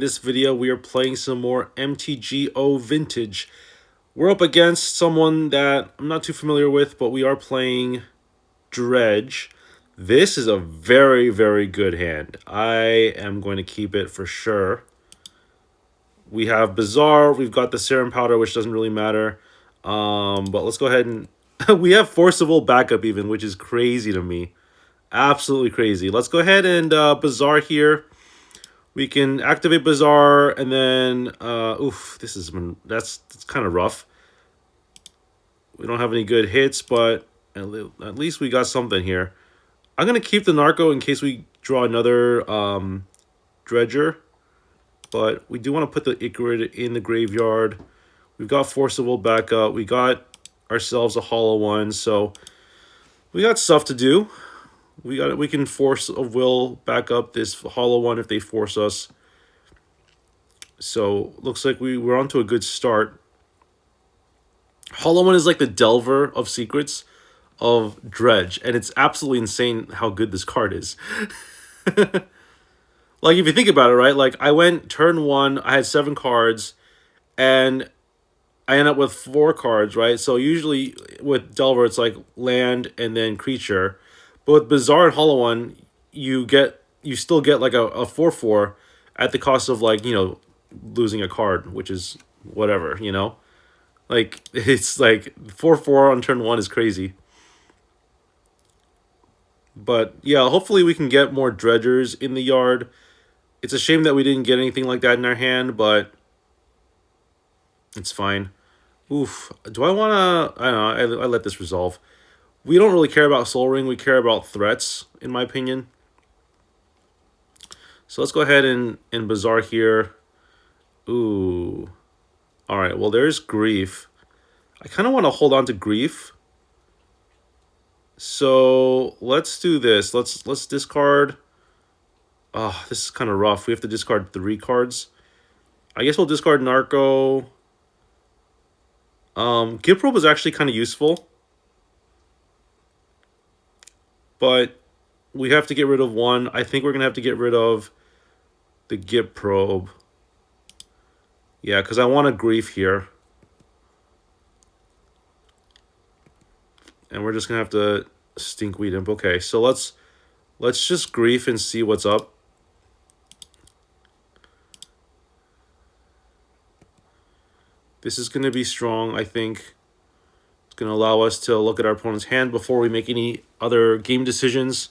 This video we are playing some more MTGO Vintage. We're up against someone that I'm not too familiar with, but we are playing Dredge. This is a very, very good hand. I am going to keep it for sure. We have Bizarre, we've got the Serum Powder, which doesn't really matter. But let's go ahead and... we have Forcible backup even, which is crazy to me. Absolutely crazy. Let's go ahead and Bizarre here. We can activate Bizarre, and then, that's kind of rough. We don't have any good hits, but at least we got something here. I'm going to keep the Narco in case we draw another Dredger, but we do want to put the Icarid in the graveyard. We've got Forcible backup. We got ourselves a Hollow One, so we got stuff to do. We can force a will back up this Hollow One if they force us. So looks like we're on to a good start. Hollow One is like the Delver of secrets of Dredge, and it's absolutely insane how good this card is. Like if you think about it, right? Like I went turn one, I had 7 cards, and I end up with 4 cards, right? So usually with Delver, it's like land and then creature. But with Bizarre and Hollow One, you still get like a 4/4 at the cost of like, losing a card, which is whatever, Like it's like 4/4 on turn 1 is crazy. But yeah, hopefully we can get more Dredgers in the yard. It's a shame that we didn't get anything like that in our hand, but it's fine. Oof. Do I want to... I don't know. I let this resolve. We don't really care about Soul Ring. We care about threats, in my opinion. So let's go ahead and Bizarre here. Ooh. All right. Well, there's Grief. I kind of want to hold on to Grief. So let's do this. Let's discard. Oh, this is kind of rough. We have to discard 3 cards. I guess we'll discard Narco. Gift Probe is actually kind of useful. But we have to get rid of one. I think we're going to have to get rid of the Gift Probe. Yeah, because I want a Grief here. And we're just going to have to Stinkweed Imp. Okay, so let's just Grief and see what's up. This is going to be strong, I think. It's going to allow us to look at our opponent's hand before we make any other game decisions.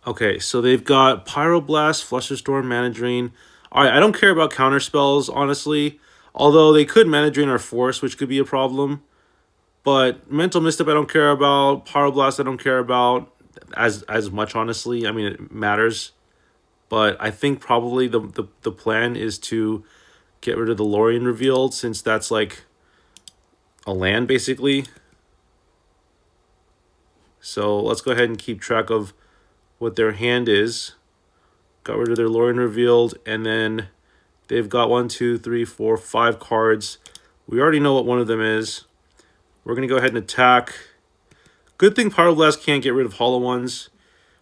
Okay, so they've got Pyroblast, Flusterstorm, Mana Drain. All right, I don't care about counter spells, honestly. Although they could Mana Drain our Force, which could be a problem. But Mental Misstep I don't care about. Pyroblast I don't care about as much, honestly. I mean, it matters. But I think probably the plan is to get rid of the Lorien Revealed, since that's like a land, basically. So let's go ahead and keep track of what their hand is. Got rid of their Lorien Revealed, and then they've got 1, 2, 3, 4, 5 cards. We already know what one of them is. We're going to go ahead and attack. Good thing Pyroblast can't get rid of Hollow Ones.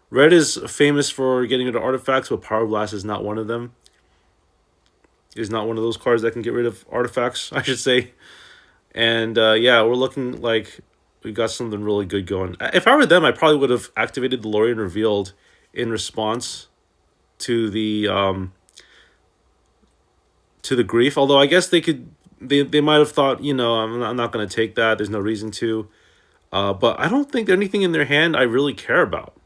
Red is famous for getting rid of artifacts, but Pyroblast is not one of them. Is not one of those cards that can get rid of artifacts, I should say. And yeah, we're looking like we got something really good going. If I were them, I probably would have activated the Lorien Revealed in response to the Grief. Although I guess they might have thought, I'm not going to take that. There's no reason to. But I don't think anything in their hand I really care about.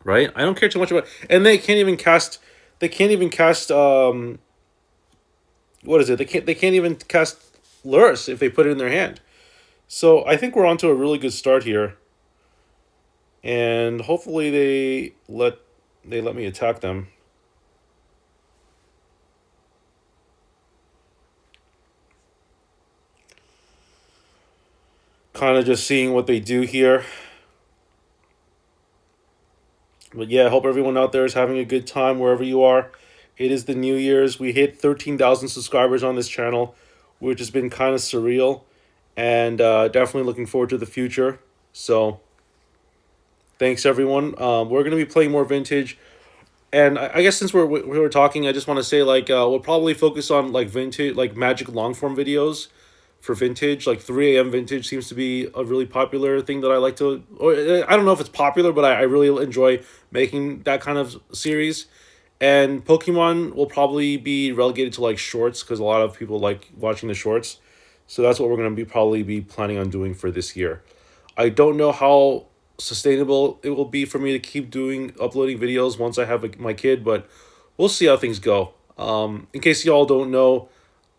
Right? I don't care too much about. And they can't even cast. They can't even cast. What is it? They can't even cast Lurrus if they put it in their hand. So I think we're on to a really good start here. And hopefully they let me attack them. Kind of just seeing what they do here. But yeah, I hope everyone out there is having a good time wherever you are. It is the New Year's. We hit 13,000 subscribers on this channel, which has been kind of surreal. And definitely looking forward to the future. So Thanks, everyone. We're gonna be playing more vintage, and I guess since we were talking, I just want to say like we'll probably focus on like vintage, like Magic long form videos for vintage. Like 3 a.m. vintage seems to be a really popular thing that I like to. Or I don't know if it's popular, but I really enjoy making that kind of series. And Pokemon will probably be relegated to like shorts because a lot of people like watching the shorts. So that's what we're gonna be probably be planning on doing for this year. I don't know how sustainable it will be for me to keep doing uploading videos once I have my kid, but we'll see how things go. In case y'all don't know,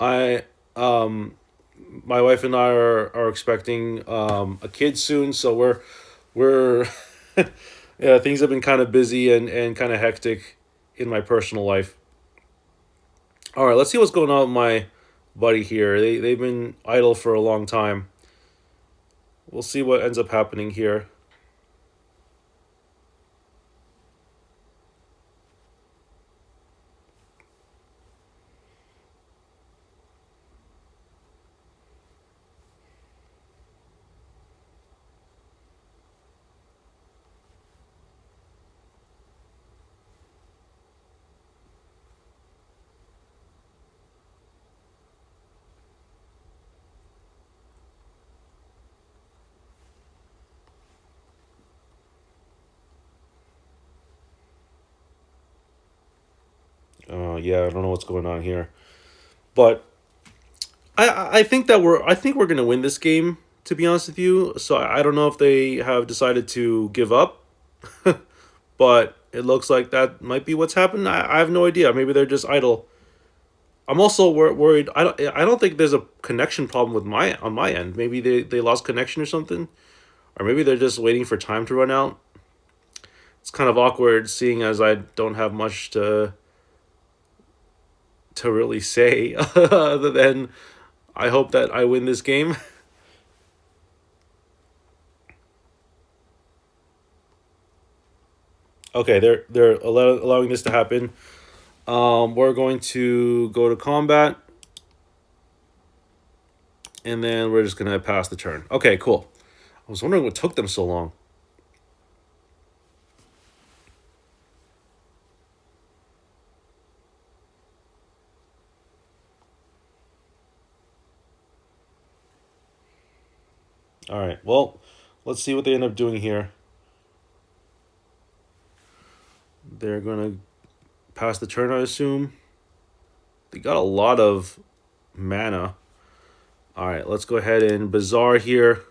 I my wife and I are expecting a kid soon, so we're yeah, things have been kind of busy and kind of hectic in my personal life. All right, let's see what's going on with my buddy here. They've been idle for a long time. We'll see what ends up happening here. Yeah, I don't know what's going on here, but I think that I think we're gonna win this game. To be honest with you, so I don't know if they have decided to give up, but it looks like that might be what's happened. I have no idea. Maybe they're just idle. I'm also worried. I don't think there's a connection problem with my on my end. Maybe they lost connection or something, or maybe they're just waiting for time to run out. It's kind of awkward seeing as I don't have much to really say other than I hope that I win this game. Okay, they're allowing this to happen. We're going to go to combat, and then we're just gonna pass the turn. Okay, cool. I was wondering what took them so long. All right, well, let's see what they end up doing here. They're gonna pass the turn, I assume. They got a lot of mana. All right, let's go ahead and Bazaar here.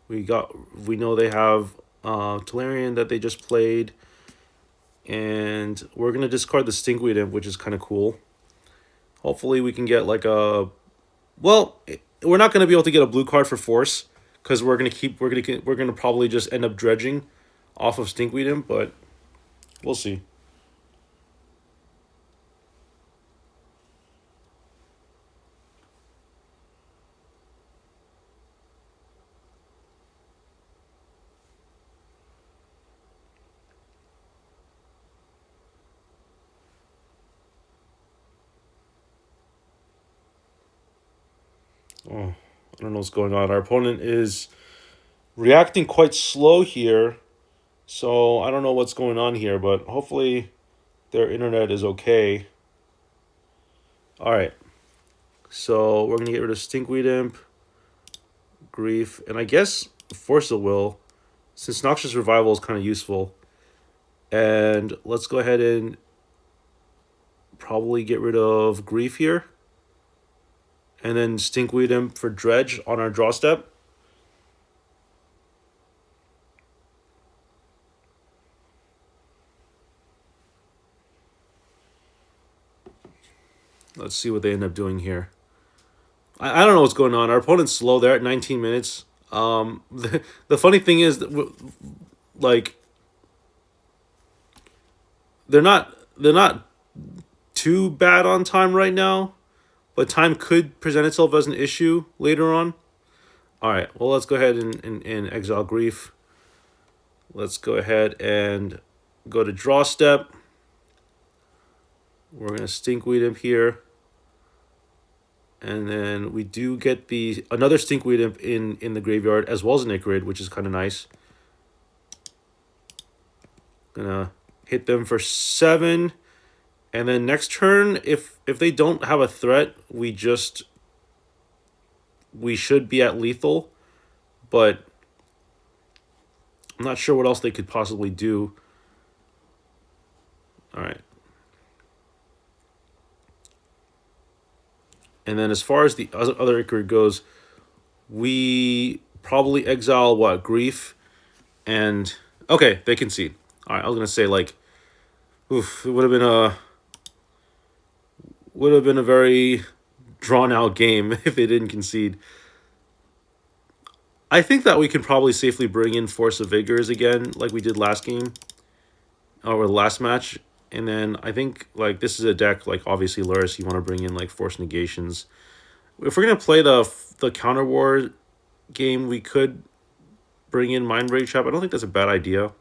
We know they have Tolarian that they just played, and we're gonna discard the Stinkweed Imp, which is kind of cool. Hopefully, we can get like a well. We're not gonna be able to get a blue card for Force because we're gonna probably just end up dredging off of Stinkweed Imp, but we'll see. Oh, I don't know what's going on. Our opponent is reacting quite slow here, so I don't know what's going on here, but hopefully their internet is okay. All right, so we're gonna get rid of Stinkweed Imp, Grief, and I guess Force of Will, since Noxious Revival is kind of useful. And let's go ahead and probably get rid of Grief here, and then Stinkweed Imp for Dredge on our draw step. Let's see what they end up doing here. I don't know what's going on. Our opponent's slow. They're at 19 minutes. The funny thing is that like they're not too bad on time right now, but time could present itself as an issue later on. All right. Well, let's go ahead and exile Grief. Let's go ahead and go to draw step. We're gonna Stinkweed Imp here. And then we do get another Stinkweed Imp in the graveyard, as well as an Ichorid, which is kind of nice. Gonna hit them for 7. And then next turn, if they don't have a threat, we should be at lethal. But I'm not sure what else they could possibly do. All right. And then as far as the other Ichorid goes, we probably exile, what, Grief? And, okay, they concede. All right, I was going to say, like, oof, it would have been a very drawn-out game if they didn't concede. I think that we can probably safely bring in Force of Vigors again, like we did last game, or the last match. And then I think, like, this is a deck, like, obviously, Lurrus, you want to bring in, like, Force Negations. If we're going to play the Counter War game, we could bring in Mind Rage Trap. I don't think that's a bad idea.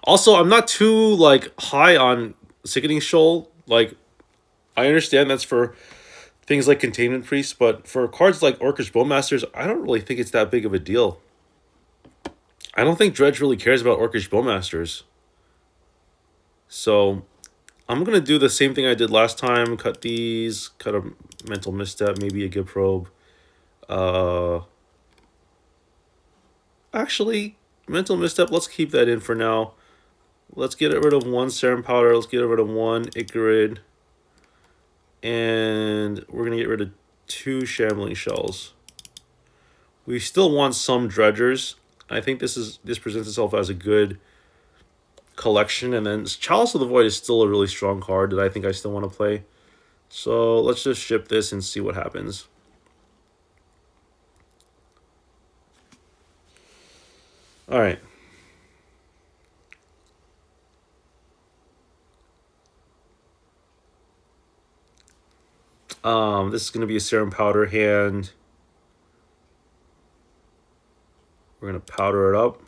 Also, I'm not too, like, high on Sickening Shoal. Like, I understand that's for things like Containment Priest, but for cards like Orcish Bowmasters, I don't really think it's that big of a deal. I don't think Dredge really cares about Orcish Bowmasters. So I'm going to do the same thing I did last time. Cut these, cut a Mental Misstep, maybe a Gift Probe. Actually, Mental Misstep, let's keep that in for now. Let's get rid of 1 Serum Powder. Let's get rid of 1 Ichorid. And we're going to get rid of 2 Shambling Shells. We still want some Dredgers. I think this presents itself as a good collection. And then Chalice of the Void is still a really strong card that I think I still want to play. So let's just ship this and see what happens. All right. This is going to be a Serum Powder hand. We're going to powder it up.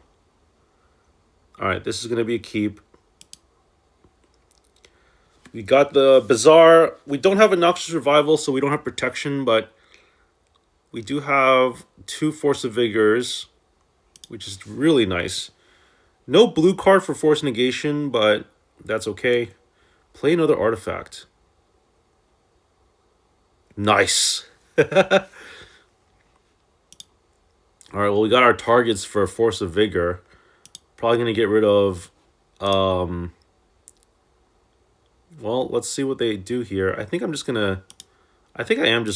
All right, this is going to be a keep. We got the Bazaar. We don't have a Noxious Revival, so we don't have protection, but we do have 2 Force of Vigors, which is really nice. No blue card for Force Negation, but that's okay. Play another artifact. Nice. All right, well, we got our targets for Force of Vigor. Probably going to get rid of... well, let's see what they do here. I think I am just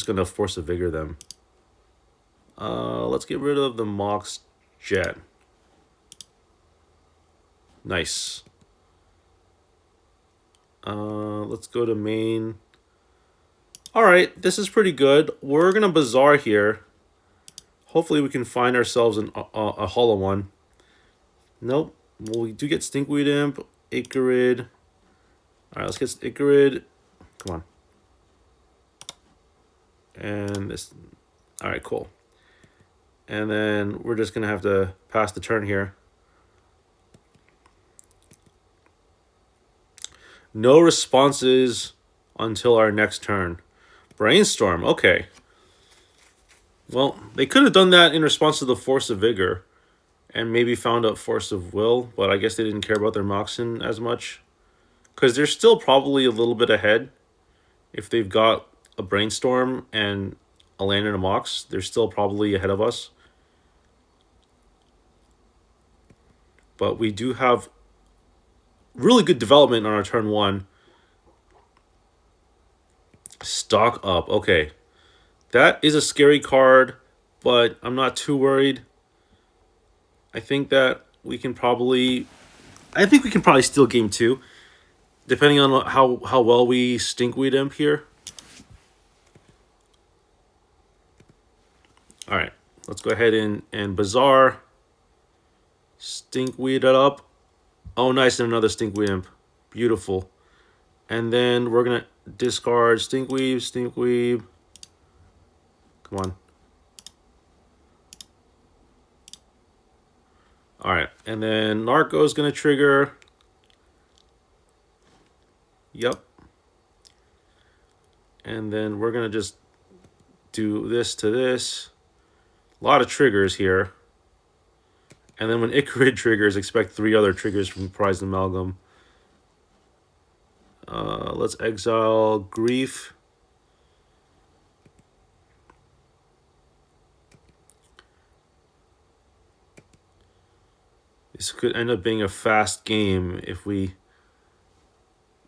going to Force of Vigor them. Let's get rid of the Mox Jet. Nice. Let's go to main. All right, this is pretty good. We're going to Bazaar here. Hopefully we can find ourselves a hollow one. Nope. Well, we do get Stinkweed Imp, Ichorid. All right, let's get Ichorid. Come on. And this. All right, cool. And then we're just going to have to pass the turn here. No responses until our next turn. Brainstorm, okay. Well, they could have done that in response to the Force of Vigor and maybe found a Force of Will, but I guess they didn't care about their Moxen as much. Because they're still probably a little bit ahead. If they've got a Brainstorm and a land and a Mox, they're still probably ahead of us. But we do have really good development on our turn 1. Stock up. Okay. That is a scary card, but I'm not too worried. I think that we can probably... steal game 2, depending on how well we Stinkweed Imp here. All right. Let's go ahead and Bazaar. Stinkweed it up. Oh, nice. And another Stinkweed Imp. Beautiful. And then we're going to discard Stinkweed. Come on. All right. And then Narco is going to trigger. Yep. And then we're going to just do this to this. A lot of triggers here. And then when Icarid triggers, expect 3 other triggers from Prized Amalgam. Let's exile Grief. This could end up being a fast game if we,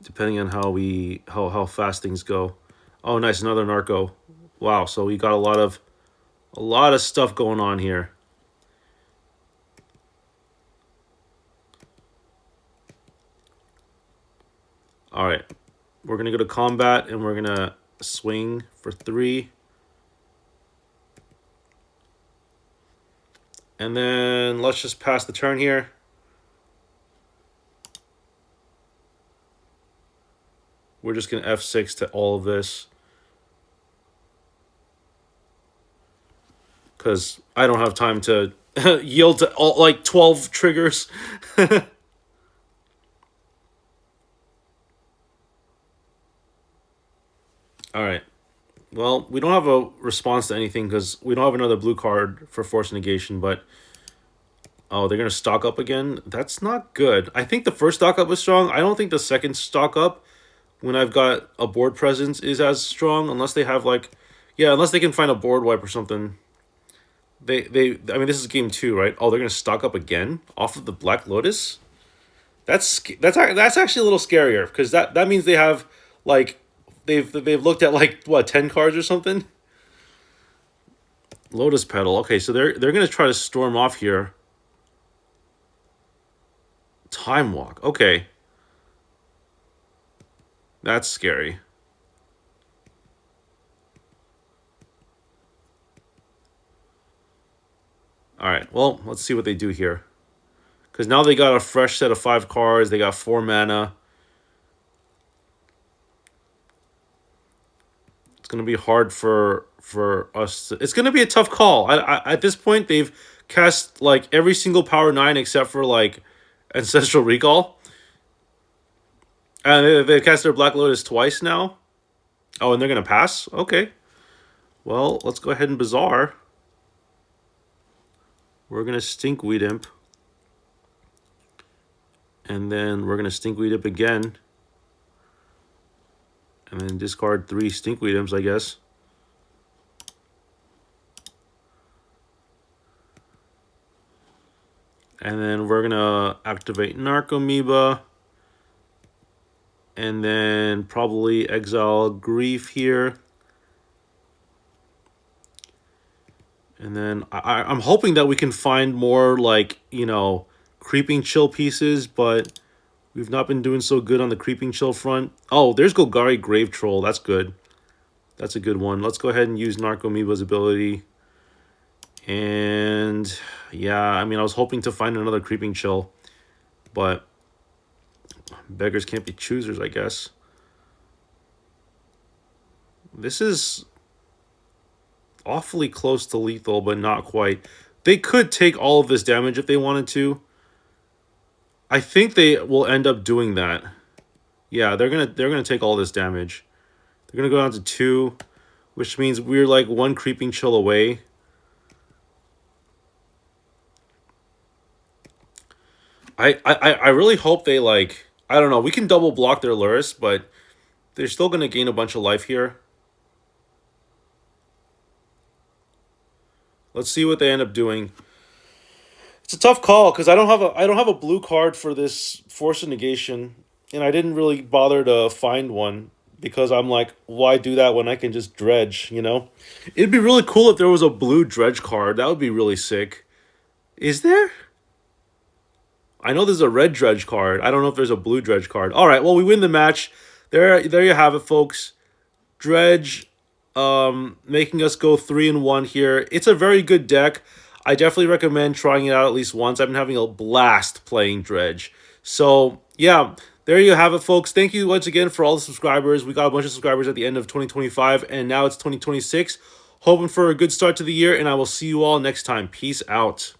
depending on how fast things go. Oh, nice, another Narco. Wow, so we got a lot of stuff going on here. All right, we're gonna go to combat and we're gonna swing for 3. And then let's just pass the turn here. We're just gonna F6 to all of this. Because I don't have time to yield to all, like 12 triggers. All right. Well, we don't have a response to anything because we don't have another blue card for Force Negation, but... Oh, they're going to stock up again? That's not good. I think the first stock up was strong. I don't think the second stock up, when I've got a board presence, is as strong. Unless they have, like... Yeah, unless they can find a board wipe or something. I mean, this is game 2, right? Oh, they're going to stock up again? Off of the Black Lotus? That's actually a little scarier, because that means they have, like... They've looked at, like, what, 10 cards or something? Lotus Petal. Okay, so they're going to try to storm off here. Time Walk. Okay. That's scary. Alright, well, let's see what they do here. Because now they got a fresh set of 5 cards. They got 4 mana. It's going to be hard for us to... It's going to be a tough call. At this point, they've cast, like, every single Power 9 except for, like, Ancestral Recall. And they've cast their Black Lotus twice now. Oh, and they're going to pass? Okay. Well, let's go ahead and Bazaar. We're going to Stinkweed Imp. And then we're going to Stinkweed Imp again. And then discard 3 Stinkweed Imps, I guess. And then we're going to activate Narcomoeba. And then probably exile Grief here. And then I'm hoping that we can find more, like, you know, Creeping Chill pieces, but we've not been doing so good on the Creeping Chill front. Oh, there's Golgari Grave Troll. That's good. That's a good one. Let's go ahead and use Narcomoeba's ability. And, yeah, I mean, I was hoping to find another Creeping Chill, but beggars can't be choosers, I guess. This is awfully close to lethal, but not quite. They could take all of this damage if they wanted to. I think they will end up doing that. Yeah, they're gonna take all this damage. They're gonna go down to 2, which means we're like 1 Creeping Chill away. I really hope they, like, I don't know, we can double block their Lurrus, but they're still gonna gain a bunch of life here. Let's see what they end up doing. It's a tough call because I don't have a blue card for this Force of Negation, and I didn't really bother to find one because I'm like, why do that when I can just Dredge, you know? It'd be really cool if there was a blue Dredge card. That would be really sick. Is there? I know there's a red Dredge card. I don't know if there's a blue Dredge card. All right, well, we win the match. There you have it, folks. Dredge making us go 3-1 here. It's a very good deck. I definitely recommend trying it out at least once. I've been having a blast playing Dredge. So, yeah, there you have it, folks. Thank you once again for all the subscribers. We got a bunch of subscribers at the end of 2025, and now it's 2026. Hoping for a good start to the year, and I will see you all next time. Peace out.